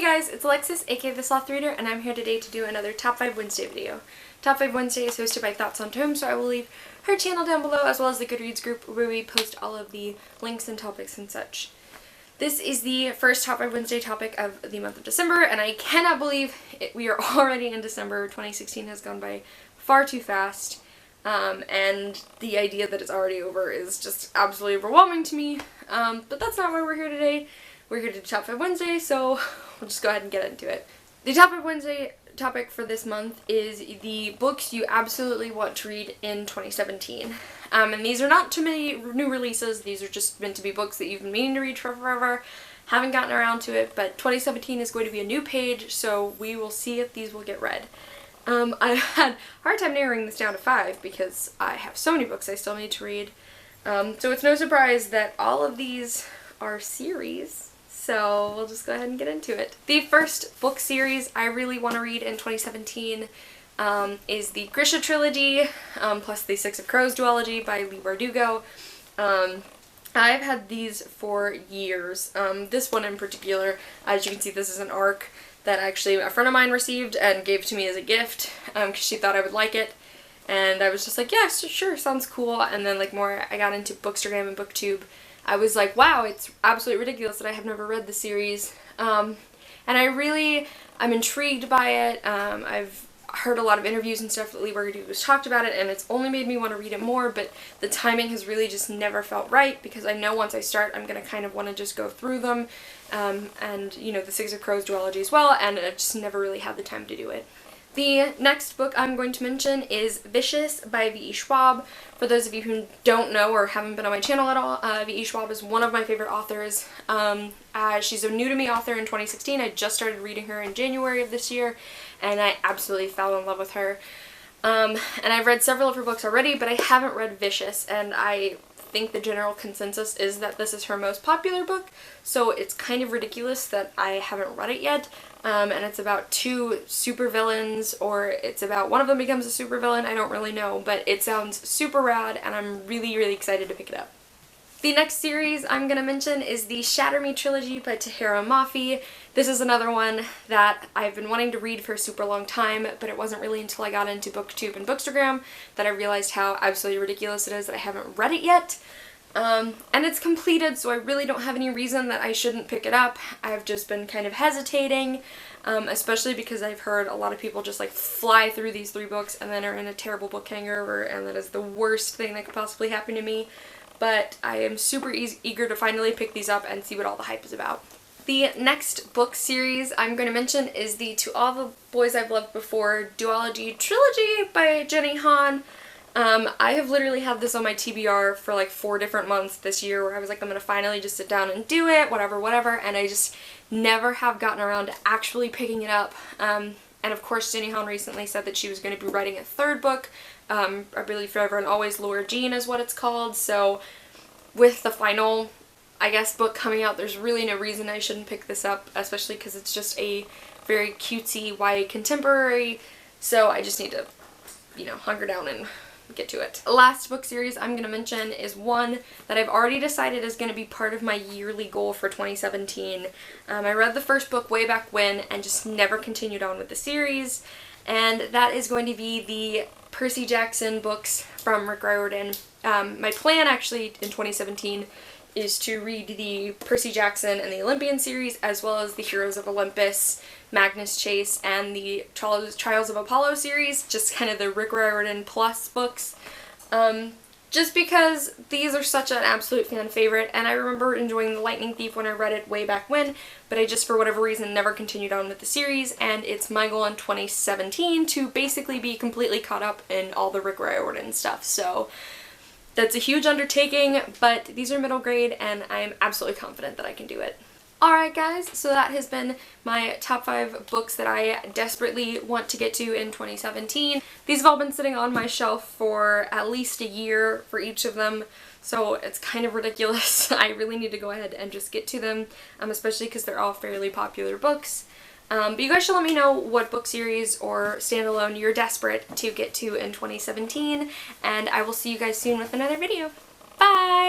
guys, it's Alexis, aka The Sloth Reader, and I'm here today to do another Top 5 Wednesday video. Top 5 Wednesday is hosted by Thoughts on Tome, so I will leave her channel down below as well as the Goodreads group where we post all of the links and topics and such. This is the first Top 5 Wednesday topic of the month of December, and I cannot believe we are already in December. 2016 has gone by far too fast, and the idea that it's already over is just absolutely overwhelming to me, but that's not why we're here today. We're here to do Top 5 Wednesday, so we'll just go ahead and get into it. The Top 5 Wednesday topic for this month is the books you absolutely want to read in 2017. And these are not too many new releases, these are just meant to be books that you've been meaning to read for forever, haven't gotten around to it, but 2017 is going to be a new page, so we will see if these will get read. I had a hard time narrowing this down to 5 because I have so many books I still need to read. So it's no surprise that all of these are series. So we'll just go ahead and get into it. The first book series I really want to read in 2017 is the Grisha Trilogy, plus the Six of Crows duology by Leigh Bardugo. I've had these for years. This one in particular, as you can see, this is an arc that actually a friend of mine received and gave to me as a gift because she thought I would like it. And I was just like, yeah, sure, sounds cool. And then more I got into Bookstagram and BookTube, I was like, wow, it's absolutely ridiculous that I have never read the series. And I'm intrigued by it. I've heard a lot of interviews and stuff that Leigh Bardugo has talked about it, and it's only made me want to read it more, but the timing has really just never felt right, because I know once I start, I'm going to kind of want to just go through them, and, you know, the Six of Crows duology as well, and I just never really had the time to do it. The next book I'm going to mention is Vicious by V.E. Schwab. For those of you who don't know or haven't been on my channel at all, V.E. Schwab is one of my favorite authors. She's a new-to-me author in 2016. I just started reading her in January of this year, and I absolutely fell in love with her. And I've read several of her books already, but I haven't read Vicious, and I think the general consensus is that this is her most popular book, so it's kind of ridiculous that I haven't read it yet. And it's about two supervillains, or it's about one of them becomes a supervillain, I don't really know, but it sounds super rad, and I'm really, really excited to pick it up. The next series I'm going to mention is the Shatter Me Trilogy by Tahereh Mafi. This is another one that I've been wanting to read for a super long time, but it wasn't really until I got into BookTube and Bookstagram that I realized how absolutely ridiculous it is that I haven't read it yet. And it's completed, so I really don't have any reason that I shouldn't pick it up. I've just been kind of hesitating, especially because I've heard a lot of people just fly through these 3 books and then are in a terrible book hangover, and that is the worst thing that could possibly happen to me. But I am super eager to finally pick these up and see what all the hype is about. The next book series I'm going to mention is the To All the Boys I've Loved Before duology Trilogy by Jenny Han. I have literally had this on my TBR for 4 different months this year, where I was like, I'm going to finally just sit down and do it, whatever, and I just never have gotten around to actually picking it up. And of course Jenny Han recently said that she was going to be writing a 3rd book, I believe Forever and Always Laura Jean is what it's called, so with the final, I guess, book coming out, there's really no reason I shouldn't pick this up, especially because it's just a very cutesy YA contemporary, so I just need to, you know, hunker down and get to it. The last book series I'm going to mention is one that I've already decided is going to be part of my yearly goal for 2017. I read the first book way back when and just never continued on with the series, and that is going to be the Percy Jackson books from Rick Riordan. My plan actually in 2017 is to read the Percy Jackson and the Olympian series, as well as the Heroes of Olympus, Magnus Chase, and the Trials of Apollo series, just kind of the Rick Riordan plus books. Just because these are such an absolute fan favorite, and I remember enjoying The Lightning Thief when I read it way back when, but I just for whatever reason never continued on with the series, and it's my goal in 2017 to basically be completely caught up in all the Rick Riordan stuff, so that's a huge undertaking, but these are middle grade, and I'm absolutely confident that I can do it. Alright guys, so that has been my top 5 books that I desperately want to get to in 2017. These have all been sitting on my shelf for at least a year for each of them, so it's kind of ridiculous. I really need to go ahead and just get to them, especially because they're all fairly popular books. But you guys should let me know what book series or standalone you're desperate to get to in 2017, and I will see you guys soon with another video. Bye!